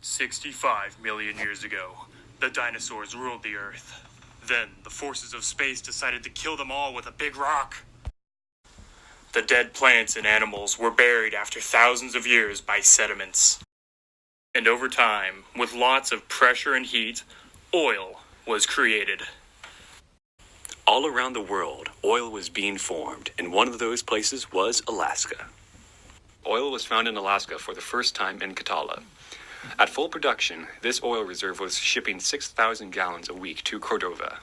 65 million years ago, the dinosaurs ruled the Earth. Then, the forces of space decided to kill them all with a big rock. The dead plants and animals were buried after thousands of years by sediments. And over time, with lots of pressure and heat, oil was created. All around the world, oil was being formed, and one of those places was Alaska. Oil was found in Alaska for the first time in Katala. At full production, this oil reserve was shipping 6,000 gallons a week to Cordova.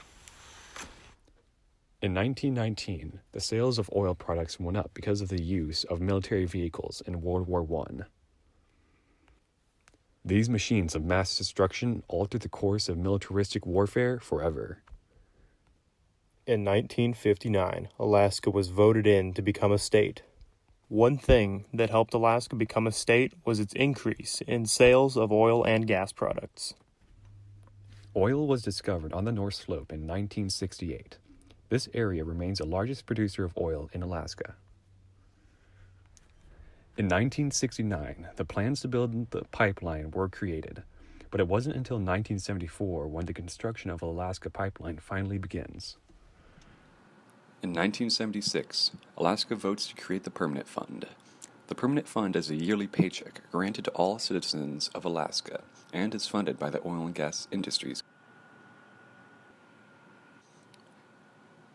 In 1919, the sales of oil products went up because of the use of military vehicles in World War I. These machines of mass destruction altered the course of militaristic warfare forever. In 1959, Alaska was voted in to become a state. One thing that helped Alaska become a state was its increase in sales of oil and gas products. Oil was discovered on the North Slope in 1968. This area remains the largest producer of oil in Alaska. In 1969, the plans to build the pipeline were created, but it wasn't until 1974 when the construction of Alaska Pipeline finally begins. In 1976, Alaska votes to create the Permanent Fund. The Permanent Fund is a yearly paycheck granted to all citizens of Alaska and is funded by the oil and gas industries.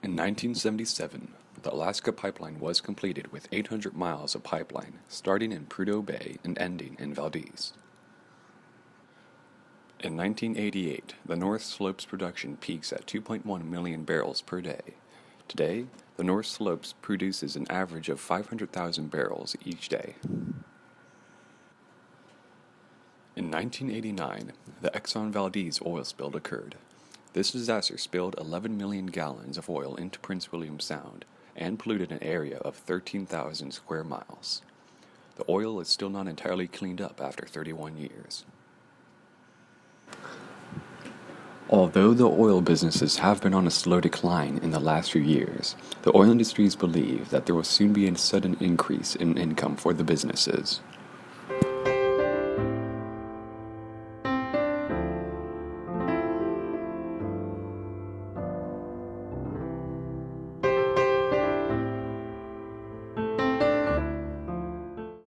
In 1977, the Alaska Pipeline was completed with 800 miles of pipeline starting in Prudhoe Bay and ending in Valdez. In 1988, the North Slope's production peaks at 2.1 million barrels per day. Today, the North Slopes produces an average of 500,000 barrels each day. In 1989, the Exxon Valdez oil spill occurred. This disaster spilled 11 million gallons of oil into Prince William Sound and polluted an area of 13,000 square miles. The oil is still not entirely cleaned up after 31 years. Although the oil businesses have been on a slow decline in the last few years, the oil industries believe that there will soon be a sudden increase in income for the businesses.